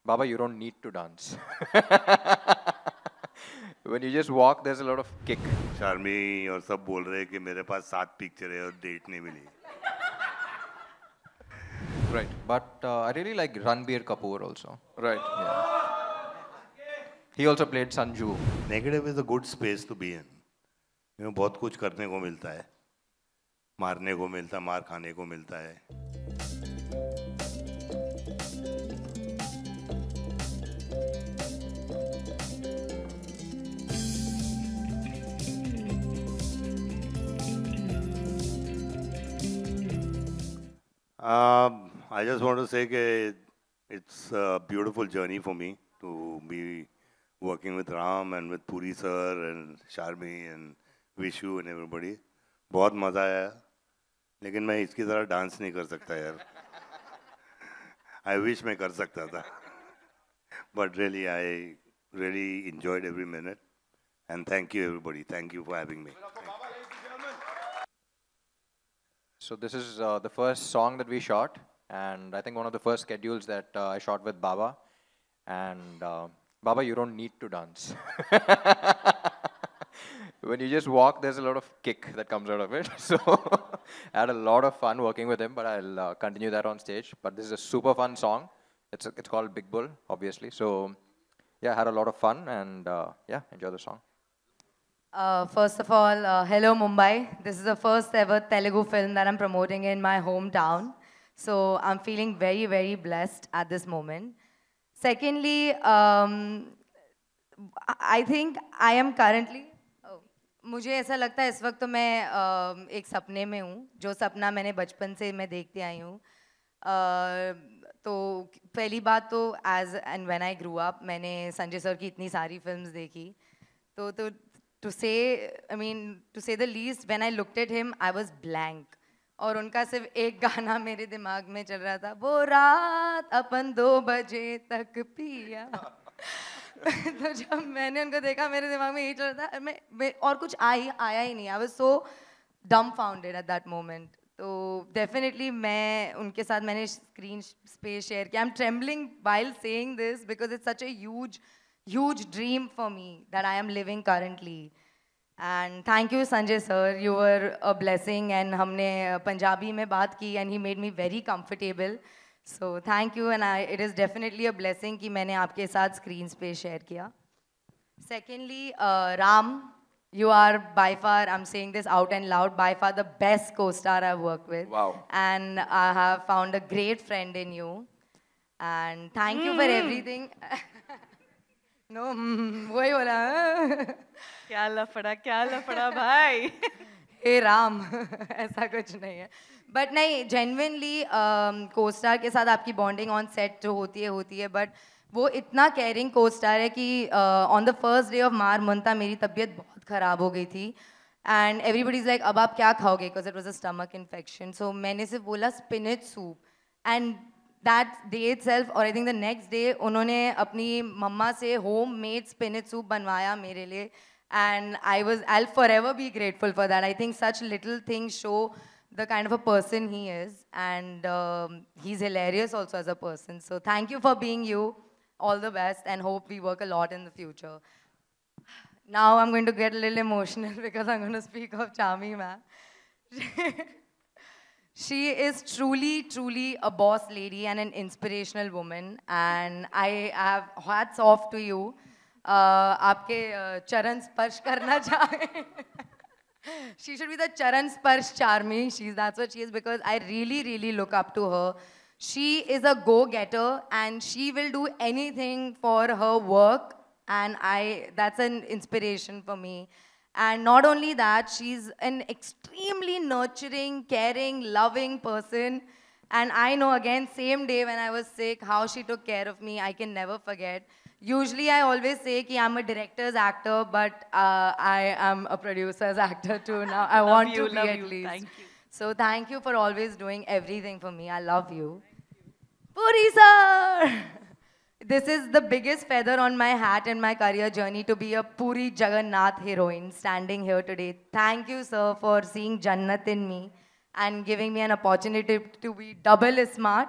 Baba, you don't need to dance. When you just walk, there's a lot of kick. शार्मी और सब बोल रहे हैं कि मेरे पास 7 पिक्चर है और डेट नहीं मिली. Right. But I really like Ranbir Kapoor also. Right. Yeah. He also played Sanju. Negative is a good space to be in. You know, बहुत कुछ करने को मिलता है, मारने को मिलता है, मार खाने को मिलता है. I just want to say that it's a beautiful journey for me to be working with Ram and with Puri sir and Sharmi and Vishu and everybody. बहुत मजा आया, लेकिन मैं इसकी तरह डांस नहीं कर सकता यार. I wish मैं कर सकता था. But really, I really enjoyed every minute. And thank you everybody. Thank you for having me. So this is the first song that we shot, and I think one of the first schedules that I shot with Baba. And Baba, you don't need to dance. When you just walk, there's a lot of kick that comes out of it. So I had a lot of fun working with him, but I'll continue that on stage. But this is a super fun song. It's called Big Bull, obviously. So yeah, I had a lot of fun, and yeah, enjoy the song. First of all, hello Mumbai. This is the first ever Telugu film that I'm promoting in my hometown. So I'm feeling very, very blessed at this moment. Secondly, I think I am currently... मुझे ऐसा लगता है इस वक्त तो मैं एक सपने में हूँ, जो सपना मैंने बचपन से मैं देखते आई हूँ. तो पहली बात तो as and when I grew up मैंने संजय सर की इतनी सारी फिल्म्स देखी. तो to say, I mean, to say the least, when I looked at him, I was blank. और उनका सिर्फ एक गाना मेरे दिमाग में चल रहा था, वो रात अपन 2 बजे तक पिया. तो जब मैंने उनको देखा मेरे दिमाग में यही चल रहा था, मैं और कुछ आया ही नहीं. I was so dumbfounded at that moment. तो definitely मैं उनके साथ मैंने screen space share किया. I'm trembling while saying this because it's such a huge dream for me that I am living currently. And thank you Sanjay sir, you were a blessing. And हमने पंजाबी में बात की and he made me very comfortable. So thank you, and it is definitely a blessing कि मैंने आपके साथ screen space share किया. Secondly, Ram, you are by far, I'm saying this out and loud, by far the best co-star I've worked with. Wow. And I have found a great friend in you. And thank you for everything. No, वही बोला. क्या लफड़ा भाई. हे राम, ऐसा कुछ नहीं है. But नहीं, जेन्युइनली को-स्टार के साथ आपकी बॉन्डिंग ऑन सेट जो होती है, बट वो इतना केयरिंग को-स्टार है कि on the first day of मार मुंता मेरी तबीयत बहुत ख़राब हो गई थी. एंड एवरीबडी इज़ लाइक अब आप क्या खाओगे, because it was a stomach infection. So मैंने सिर्फ बोला spinach soup. And that day itself, और I think the next day उन्होंने अपनी मम्मा से होम मेड स्पिनच सूप बनवाया मेरे लिए. And I'll forever be grateful for that. I think such little things show the kind of a person he is. And he's hilarious also as a person. So thank you for being you. All the best, and hope we work a lot in the future. Now I'm going to get a little emotional because I'm going to speak of Charmi ma'am. She is truly a boss lady and an inspirational woman. And I have hats off to you. आपके चरण स्पर्श करना चाहे. She should be the charan sparsh Charmi. That's what she is, because I really look up to her. She is a go-getter and she will do anything for her work, and that's an inspiration for me. And not only that, she's an extremely nurturing, caring, loving person. And I know, again, same day when I was sick, how she took care of me, I can never forget. Usually I always say that I'm a director's actor, but I am a producer's actor too now. I want to be at least. Thank you. So thank you for always doing everything for me. I love you. Puri sir! This is the biggest feather on my hat in my career journey, to be a Puri Jagannath heroine standing here today. Thank you, sir, for seeing Jannat in me and giving me an opportunity to be double smart.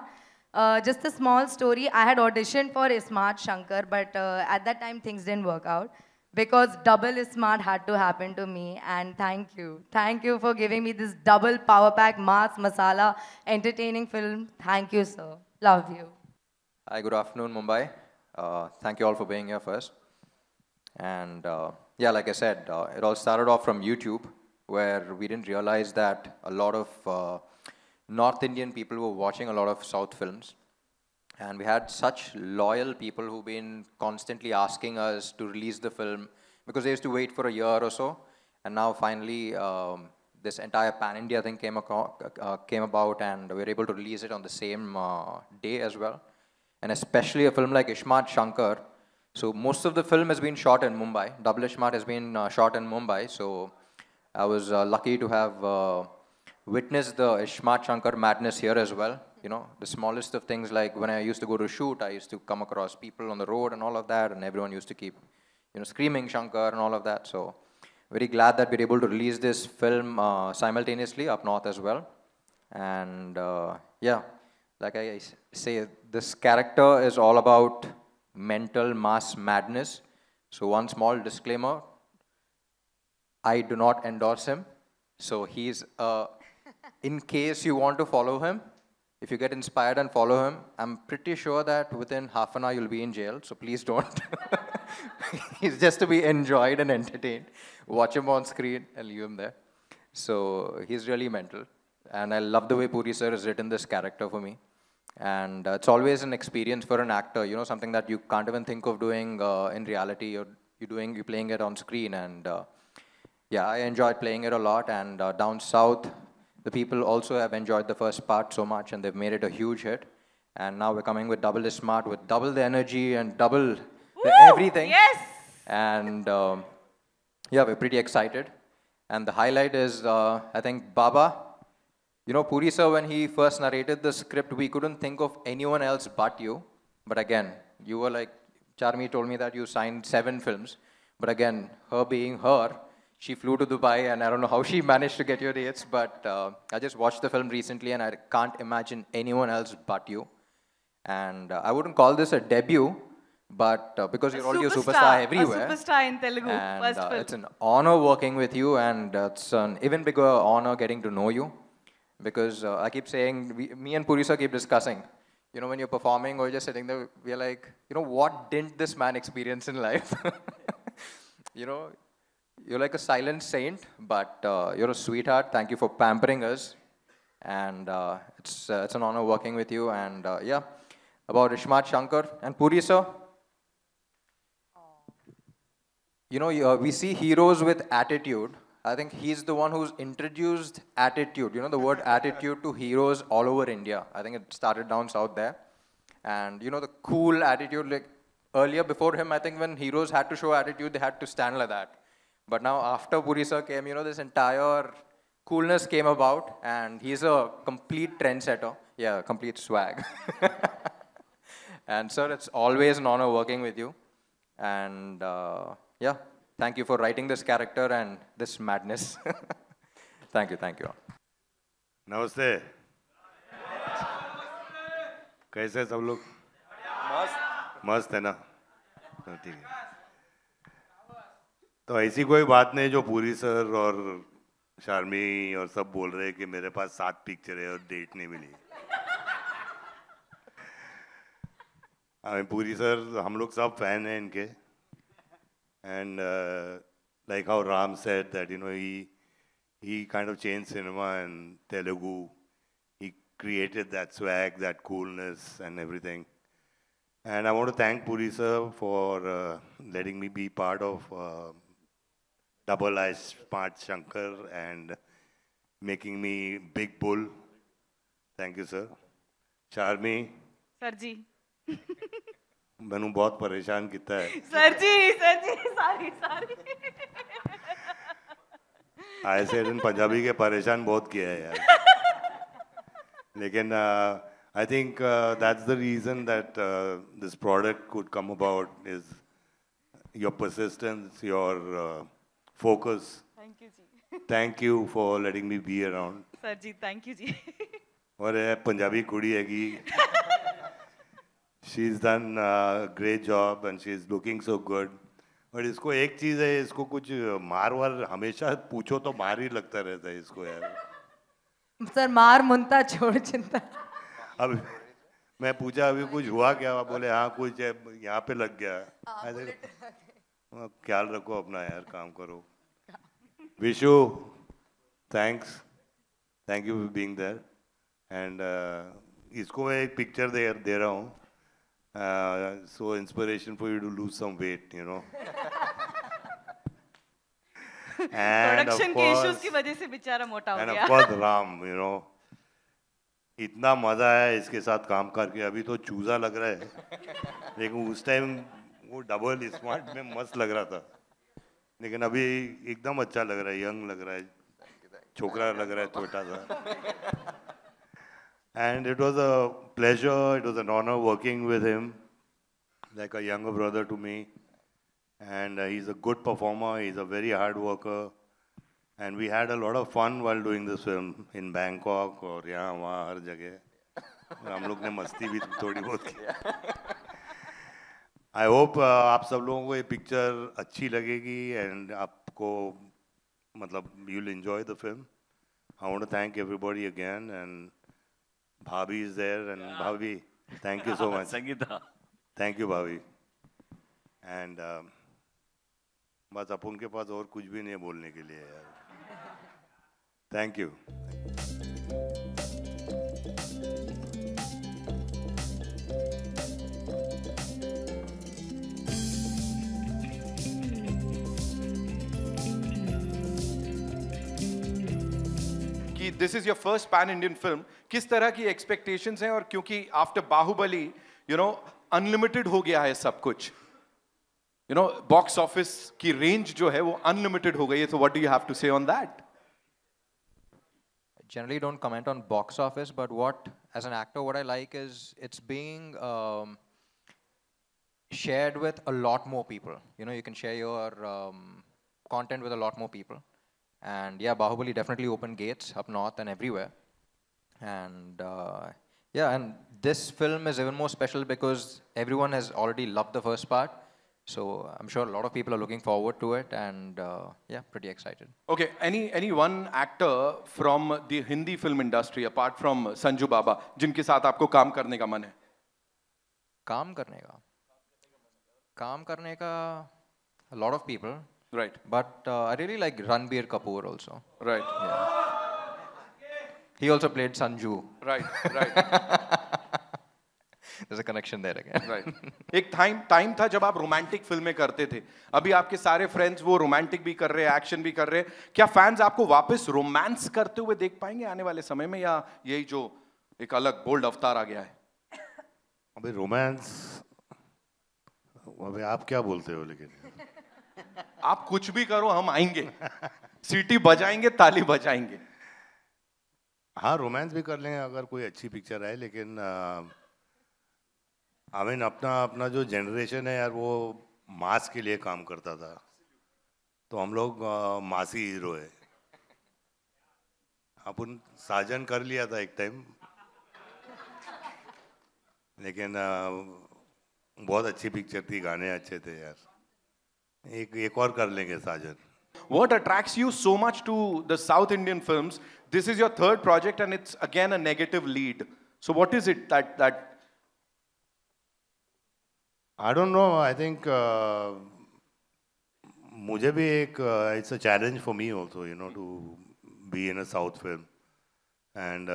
Just a small story. I had auditioned for Smart Shankar, but at that time things didn't work out because double Smart had to happen to me. And thank you for giving me this double power pack mass masala entertaining film. Thank you, sir. Love you. Hi, good afternoon, Mumbai. Thank you all for being here first. And yeah, like I said, it all started off from YouTube, where we didn't realize that a lot of North Indian people were watching a lot of South films. And we had such loyal people who've been constantly asking us to release the film because they used to wait for a year or so. And now finally, this entire pan-India thing came about, and we were able to release it on the same day as well. And especially a film like Ishmat Shankar. So most of the film has been shot in Mumbai. Double Ishmat has been shot in Mumbai. So I was lucky to have witnessed the Ishmat Shankar madness here as well. You know, the smallest of things, like when I used to go to shoot, I used to come across people on the road and all of that, and everyone used to keep, you know, screaming Shankar and all of that. So very glad that we're able to release this film simultaneously up north as well. And yeah, like I say, this character is all about mental mass madness. So one small disclaimer, I do not endorse him. So he's, in case you want to follow him, if you get inspired and follow him, I'm pretty sure that within half an hour you'll be in jail, so please don't. He's just to be enjoyed and entertained. Watch him on screen and leave him there. So he's really mental. And I love the way Puri sir has written this character for me. And it's always an experience for an actor, you know, something that you can't even think of doing in reality. You're playing it on screen. And yeah, I enjoyed playing it a lot. And down south, the people also have enjoyed the first part so much, and they've made it a huge hit. And now we're coming with double the smart, with double the energy and double the everything. Yes! And yeah, we're pretty excited. And the highlight is, I think, Baba. You know, Puri sir, when he first narrated the script, we couldn't think of anyone else but you. But again, you were like, Charmi told me that you signed 7 films. But again, her being her, she flew to Dubai, and I don't know how she managed to get your dates, but I just watched the film recently, and I can't imagine anyone else but you. And I wouldn't call this a debut, but because you're already a superstar everywhere. A superstar in Telugu, And first film. it's an honor working with you, and it's an even bigger honor getting to know you. Because I keep saying, me and Puri sir keep discussing, you know, when you're performing or just sitting there, we're like, you know, what didn't this man experience in life? You know, you're like a silent saint, but you're a sweetheart. Thank you for pampering us. And it's an honor working with you. And yeah, about Ishmat Shankar and Puri sir. You know, we see heroes with attitude. I think he's the one who's introduced attitude, you know, the word attitude to heroes all over India. I think it started down south there. And, you know, the cool attitude, like earlier before him, I think when heroes had to show attitude, they had to stand like that. But now after Puri sir came, you know, this entire coolness came about, and he's a complete trendsetter. Yeah, complete swag. And sir, it's always an honor working with you. And yeah, thank you for writing this character and this madness. Thank you, thank you. नमस्ते कैसे सब लोग मस्त है ना ठीक है तो ऐसी कोई बात नहीं जो पूरी सर और शार्मी और सब बोल रहे हैं कि मेरे पास 7 पिक्चर है और डेट नहीं मिली पूरी सर हम लोग सब फैन हैं इनके and like how Ram said that, you know, he kind of changed cinema and Telugu. He created that swag, that coolness and everything. And I want to thank Puri sir for letting me be part of Double I Smart Shankar and making me Big Bull. Thank you, sir. Charmi. Sir ji. मैंने बहुत परेशान किया है Sir ji, sorry. I said in Punjabi के परेशान बहुत किया है यार लेकिन I think that's the reason that this product could come about is your persistence, your focus. Thank you ji. Thank you for letting me be around. Sir ji, thank you ji. और ये पंजाबी कुड़ी हैगी she's done a great job and she's looking so good. और इसको एक चीज़ है, इसको कुछ मार वार हमेशा पूछो तो मार ही लगता रहता है इसको यार. सर मार मुंता छोड़ चिंता. अब मैं पूछा अभी कुछ हुआ क्या, आप बोले हाँ कुछ है, यहाँ पे लग गया. ख्याल रखो अपना यार, काम करो. Vishu, thank you for being there. And इसको मैं एक पिक्चर दे रहा हूँ. So inspiration for you to lose some weight, you know. And production of के इश्यूज course, की वजह से बेचारा मोटा हो and गया. of course Ram, you know. इतना मजा आया इसके साथ काम करके. अभी तो चूजा लग रहा है, लेकिन उस टाइम वो डबल स्मार्ट में मस्त लग रहा था. लेकिन अभी एकदम अच्छा लग रहा है, यंग लग रहा है, छोकरा लग रहा है छोटा सा. And it was a pleasure, it was an honor working with him, like a younger brother to me. And he's a good performer, he's a very hard worker. And we had a lot of fun while doing this film in Bangkok और यहाँ वहाँ हर जगह. और हम लोग ने मस्ती भी थोड़ी बहुत की. I hope आप सब लोगों को ये पिक्चर अच्छी लगेगी and आपको मतलब you'll enjoy the film. I want to thank everybody again and Bhabhi is there and Bhabhi, thank you so much. Sangeeta. Thank you Bhabhi. And बस अपन के पास और कुछ भी नहीं है बोलने के लिए यार. Thank you. कि this is your first pan Indian film, किस तरह की एक्सपेक्टेशंस हैं? और क्योंकि after Baahubali you know unlimited हो गया है सब कुछ, यू नो बॉक्स ऑफिस की रेंज जो है वो अनलिमिटेड हो गई है. So what do you have to say on that? Generally don't comment on box office, but as an actor, what I like is it's being shared with a lot more people. You know, you can share your content with a lot more people. And yeah, Bahubali definitely opened gates up north and everywhere. And yeah, and this film is even more special because everyone has already loved the first part. So I'm sure a lot of people are looking forward to it, and yeah, pretty excited. Okay, any one actor from the Hindi film industry apart from Sanju Baba जिनके साथ आपको काम करने का मन है? काम करने का a lot of people. Right. But I really like Ranbir Kapoor also. Right. Yeah. He also played Sanju. Right. There's a connection there again. Right. एक टाइम था जब आप रोमांटिक फिल्में करते थे. अभी आपके सारे फ्रेंड्स वो रोमांटिक भी कर रहे हैं, एक्शन भी कर रहे हैं. क्या फैंस आपको वापस रोमांस करते हुए देख पाएंगे आने वाले समय में, या यही जो एक अलग बोल्ड अवतार आ गया है? अबे रोमांस, अबे आप क्या बोलते हो? लेकिन आप कुछ भी करो, हम आएंगे, सीटी बजाएंगे, ताली बजाएंगे. हाँ, रोमांस भी कर लेंगे अगर कोई अच्छी पिक्चर है. लेकिन आई मीन अपना जो जनरेशन है यार, वो मास के लिए काम करता था. तो हम लोग मासी हीरो है. अपन साजन कर लिया था एक टाइम, लेकिन बहुत अच्छी पिक्चर थी, गाने अच्छे थे यार. एक और कर लेंगे साजन. What attracts you so much to the South Indian films? This is your third project and it's again a negative lead. So what is it that I don't know. I think मुझे भी एक it's a challenge for me also, you know, to be in a South film. And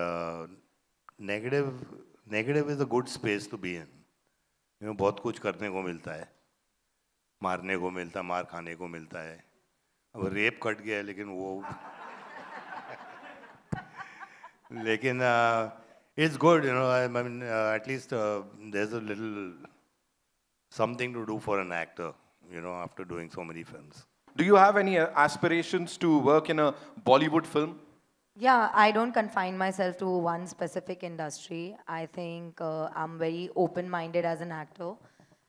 negative is a good space to be in. You know, बहुत कुछ करने को मिलता है, मारने को मिलता है, मार खाने को मिलता है. अब रेप कट गया है, लेकिन वो लेकिन it's good, you know. I mean, at least there's a little something to do for an actor, you know, after doing so many films. do you have any aspirations to work in a Bollywood film? Yeah, I don't confine myself to one specific industry. I think I'm very open-minded as an actor.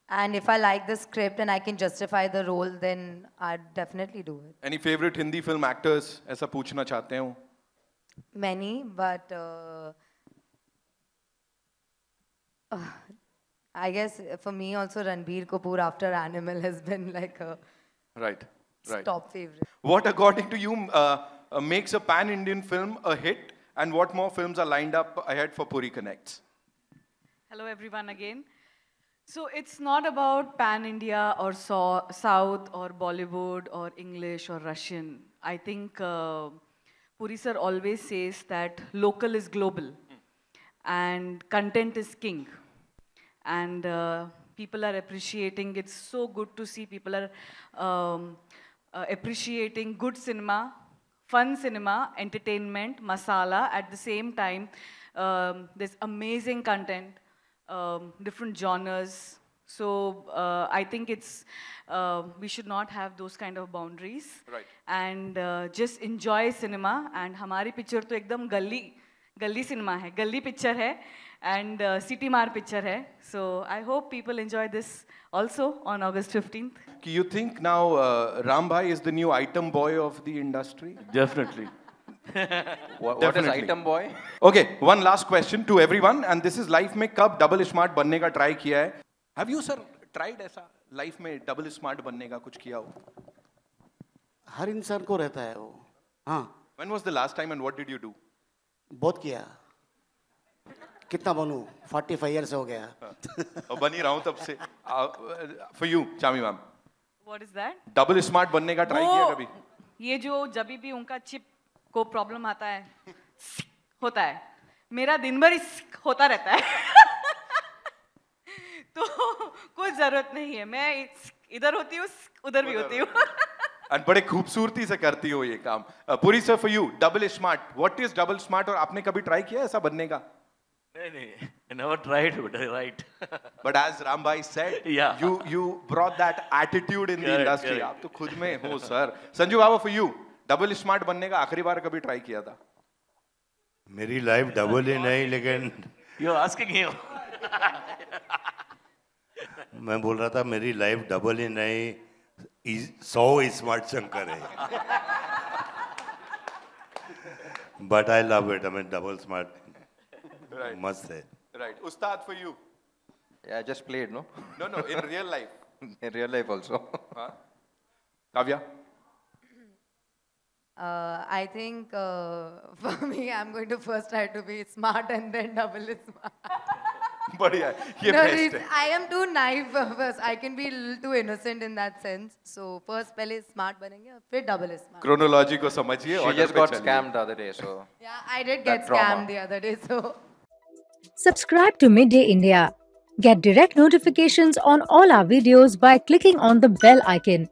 And if I like the script and I can justify the role, then I'd definitely do it. Any favorite Hindi film actors? ऐसा पूछना चाहते हूँ. Many, but I guess for me also Ranbir Kapoor after Animal has been like a Right, right. top favorite. What, according to you, makes a pan-Indian film a hit, and what more films are lined up ahead for Puri Connects? Hello, everyone, again. So it's not about pan India or South or Bollywood or English or Russian. I think Puri sir always says that local is global and content is king. And people are appreciating. It's so good to see people are appreciating good cinema, fun cinema, entertainment, masala. At the same time, there's amazing content, different genres. So I think it's we should not have those kind of boundaries. Right. And just enjoy cinema. And हमारी picture तो एकदम गली cinema है, गली picture है, and city mar picture है. So I hope people enjoy this also on August 15th. You think now Ram Bhai is the new item boy of the industry? Definitely. What is Definitely. item boy? Okay, one last question to everyone, and this is life में कब double smart बनने का try किया है? Have you sir tried ऐसा life में double smart बनने का कुछ किया हो? हर इंसान को रहता है वो. हाँ, When was the last time and what did you do? बहुत किया. कितना बनूं? 45 years हो गया. और बन ही रहा हूँ तब से. For you, Chami ma'am. What is that? Double smart बनने का try किया कभी? ये जो जब भी उनका चिप को प्रॉब्लम आता है होता है, मेरा दिन भर होता रहता है. तो कोई जरूरत नहीं है, मैं इधर होती हूँ उधर भी होती हूँ. And बड़े खूबसूरती से करती हो ये काम. Puri sir, for you, double smart. What is double smart और आपने कभी try किया ऐसा बनने का? नहीं, I never tried, but I right. But as Ram Bhai said, Yeah. you brought that attitude in the Correct, industry. correct. आप तो खुद में हो sir. Sanju Baba, for you, double smart बनने का आखिरी बार कभी try किया था? मेरी लाइफ डबल ही नहीं, लेकिन You're asking him. मैं बोल रहा था मेरी लाइफ डबल ही नहीं, 100 स्मार्ट शंकर है. But I love it. I mean double smart Right. मस्त है. Right. Ustad, for you. Yeah, I just played, no? No, in real life. In real life also. Huh? Kavya? I think for me, I'm going to first try to be smart and then double smart. बढ़िया है. ये No, best है. I am too naive first. I can be a little too innocent in that sense. So first पहले smart बनेंगे और फिर double smart. Chronology को समझिए. She order just पे got चलिए. scammed the other day, so. Yeah, I did get That trauma. scammed the other day. So. Subscribe to Midday India. Get direct notifications on all our videos by clicking on the bell icon.